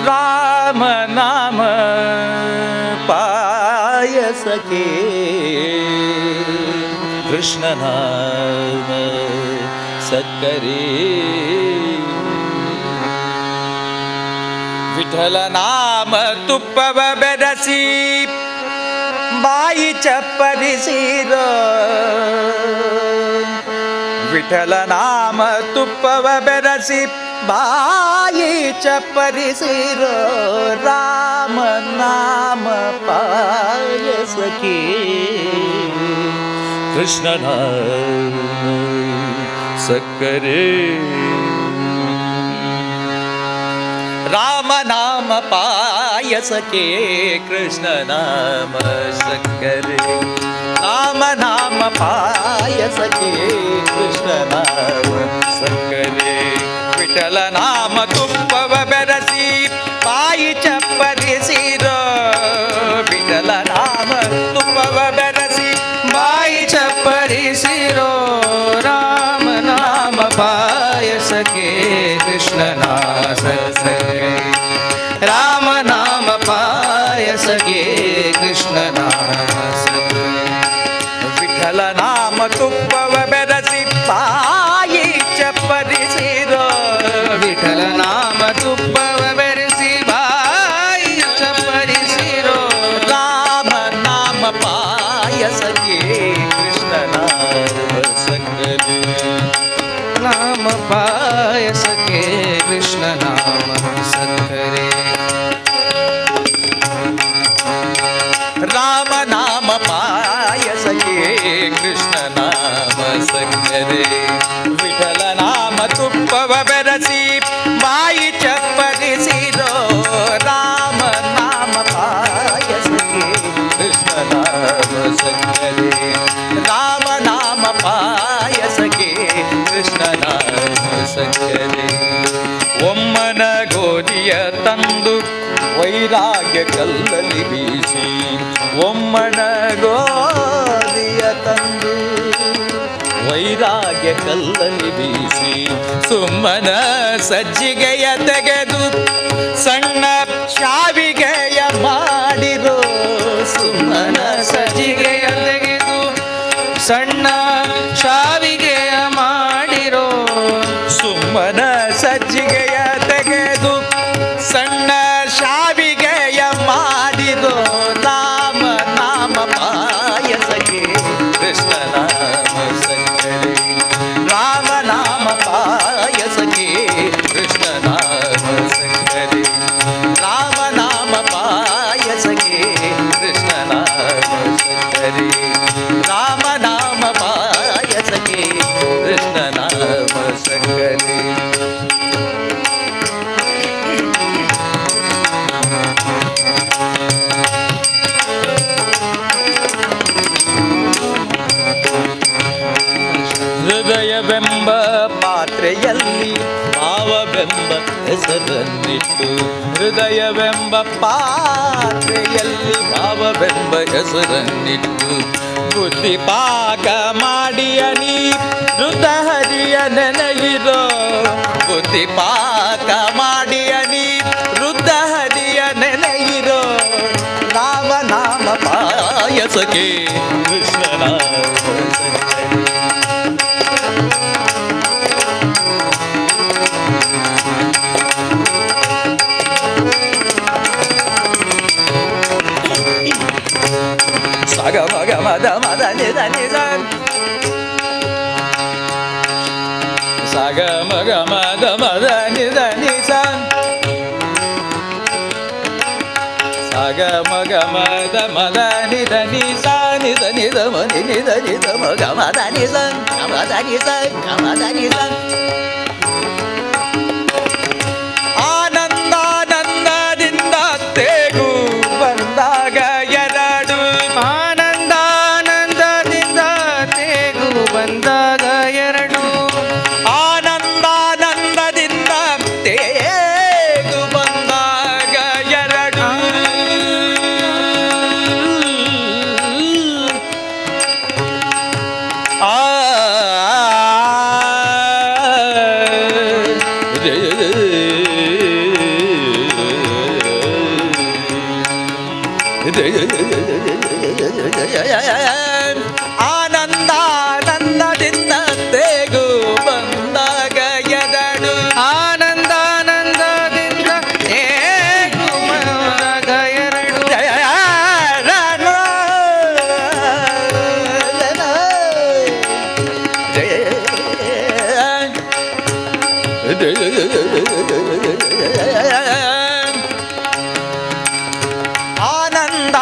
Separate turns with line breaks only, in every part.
राम नाम पाय सके, कृष्ण नाम सत्करे. विठ्ठल नाम तुप्पव बेरसी, बाई चप्परिसीर. विठ्ठल नाम तुप्पव बेरसी, बाई चप्परिसीर. राम नाम पाय सके, कृष्ण नाम सत्करे. राम नाम पाय सके, कृष्ण नाम सत्करे. राम नाम पाय सके, कृष्ण नाम सत्करे. विठ्ठल नाम तुप्पव बेरसी, बाई चप्परिसीर. विठ्ठल नाम तुप्पव बेरसी, बाई चप्परिसीर. राम नाम पाय सके, कृष्ण नाम सत्करे. राम नाम पाय सके, कृष्ण नाम सत्करे. विठ्ठल नाम तुप्पव बेरसी, बाई चप्परिसीर. विठ्ठल नाम तुप्पव बेरसी, बाई चप्परिसीर. राम नाम पाय सके, कृष्ण नाम सत्करे. नाम पाय सके, कृष्ण नाम सत्करे. राम नाम पाय सके, कृष्ण नाम सत्करे. विठ्ठल नाम तुप्पव बेरसी, बाई चप्परिसीर. राम नाम पाय सके, कृष्ण नाम सत्करे. राम नाम पाय सके, कृष्ण नाम सत्करे. ಒಮ್ಮನ ಗೋಧಿಯ ತಂದು ವೈರಾಗ್ಯ ಕಲ್ಲಲ್ಲಿ ಬೀಸಿ, ಒಮ್ಮನ ಗೋಧಿಯ ತಂದು ವೈರಾಗ್ಯ ಕಲ್ಲಲ್ಲಿ ಬೀಸಿ, ಸುಮ್ಮನ ಸಜ್ಜಿಗೆಯ ತೆಗೆದು ಸಣ್ಣ ಶಾವಿಗೆಯ ಮಾಡಿರೋ. ಸುಮ್ಮನ ಸಜ್ಜಿಗೆಯ ತೆಗೆದು ಸಣ್ಣ ಶಾವಿಗೆಯ ಮಾಡಿರೋ. ಸುಮ್ಮನ ಸಜ್ಜಿಗೆಯ ತೆಗೆದು ಸಣ್ಣ ಶಾವಿಗೆಯ ಮಾಡಿರೋ. ರಾಮ ನಾಮ ಪಾಯ ಸಕೆ, ಕೃಷ್ಣ ನಾಮ ಸತ್ಕರೆ. ರಾಮ ನಾಮ ಪಾಯ ಸಕೆ, ಕೃಷ್ಣ ನಾಮ ಸತ್ಕರೆ. ರಾಮ ನಾಮ ಪಾಯ ಸಕೆ, ಕೃಷ್ಣ ನಾಮ ಸತ್ಕರೆ. ರಾಮ ನಾಮ ಪಾಯ ಸಕೆ, ಕೃಷ್ಣ ನಾಮ ಸತ್ಕರೆ. ಹೃದಯವೆಂಬ ಪಾತ್ರೆಯಲ್ಲಿ ಭಾವವೆಂಬ ಹೆಸರನ್ನಿಟ್ಟು. ಹೃದಯವೆಂಬ ಪಾತ್ರೆಯಲ್ಲಿ ಭಾವವೆಂಬ ಹೆಸರನ್ನಿಟ್ಟು. ಬುದ್ಧಿ ಪಾಕ ಮಾಡಿಯ ನೀ ಹೃದಹರಿಯ ನೆನೆಯಿರೋ. ಬುದ್ಧಿ ಪಾಕ ಮಾಡಿಯ ನೀ ಹೃದಹರಿಯ ನೆನೆಯಿರೋ. ರಾಮ ನಾಮ ಪಾಯ ಸಕೆ, ಕೃಷ್ಣ ನಾಮ ಸತ್ಕರೆ. ಸಗ ಮಗ ಮದ ಮದ ನಿದ ನಿದ. ಸಗ ಮಗ ಮದ ಮದ ನಿದ ನಿದ. ಸಗ ಮಗ ಮದ ಮದ ನಿದ ನಿಸ ನಿದ ನಿದ ಮನಿ ನಿದ ನಿದ ಮಗ ಮದ ನಿಸ ಮದ ನಿಸ ಮದ ನಿಸ. ಆನಂದಾನಂದದಿಂದ ತೇಗು ಬಂದಾಗ ಎರಡು. ಆನಂದಾನಂದದಿಂದ ತೇಗು ಬಂದಾಗ ಎರಡು. ಆನಂದಾನಂದದಿಂದ ತೇಗು ಬಂದಾಗ ಎರಡು. ಆ ಆನಂದಾನಂದದಿಂದ ತೇಗು ಬಂದಾಗ ಎದಡು
ಆನಂದಾನಂದದಿಂದ ತೇಗು ಬಂದಾಗ ಎರಡು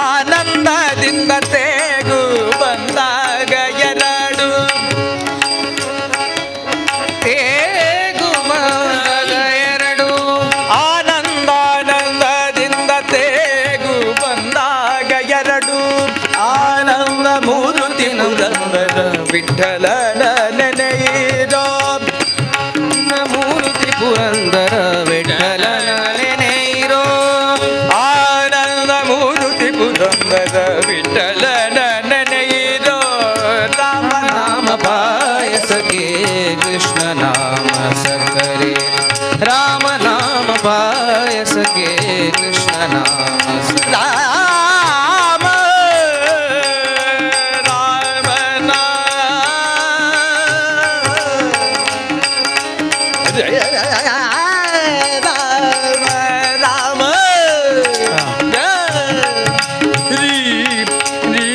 ಆನಂದಾನಂದದಿಂದ ತೇಗು ಬಂದಾಗ ಎರಡು
ತೇಗು ಬಂದಾಗ ಎರಡು
ಆನಂದಾನಂದದಿಂದ ತೇಗು ಬಂದಾಗ ಎರಡು ಆನಂದ ಮೂರುತಿ ಪುರಂದರ ವಿಠಲನ ನೆನೆಯಿರೋ
ಮೂರ್ತಿ ಪುರಂದರ ವಿಠಲನ ನೆನೆಯಿರೋ
ಆನಂದ ಮೂರುತಿ ಪುರಂದರ ವಿಠಲನ ನೆನೆಯಿರೋ ರಾಮ
ನಾಮ ಪಾಯಸಕ್ಕೆ ಕೃಷ್ಣ ನಾಮ ಸಕ್ಕರೆ ರಾಮ ನಾಮ ಪಾಯಸಕ್ಕೆ ಕೃಷ್ಣ ನಾಮ ಸಕ್ಕರೆ
ರಾಮ ರಾಮ ರಾಮ ರೀ ರೀ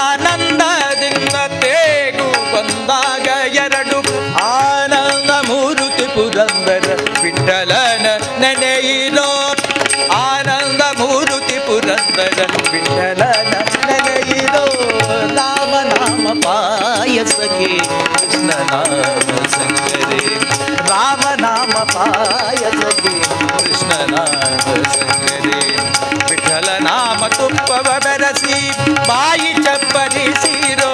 ಆನಂದಾನಂದದಿಂದ ತೇಗು ಬಂದಾಗ ಎರಡು ಆನಂದ ಮೂರುತಿ ಪುರಂದರ ವಿಠಲನ ನೆನೆಯಿರೋ ಆನಂದ ಮೂರುತಿ ಪುರಂದರ ವಿಠಲನ ನೆನೆಯಿರೋ ರಾಮ ನಾಮ ಪಾಯಸಕ್ಕೆ ಕೃಷ್ಣ ನಾಮ ಸಂಗರೆ ರಾಮ ನಾಮ ಪಾಯಸಕ್ಕೆ ಕೃಷ್ಣ ನಾಮ ಸಂಗರೆ ವಿಠಲ ನಾಮ ತುಪ್ಪವ ಬೆರಸಿ ಬಾಯಿ ಚಪ್ಪರಿಸಿರೋ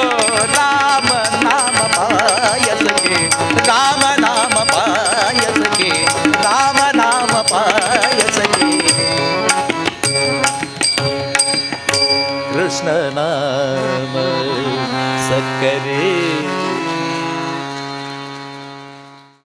ರಾಮ ನಾಮ ಪಾಯಸಕ್ಕೆ ರಾಮ ನಾಮ ಪಾಯಸಕ್ಕೆ ರಾಮ ನಾಮ ಪಾಯಸಕ್ಕೆ ಕೃಷ್ಣ ನಾಮ ಸಕ್ಕರೆ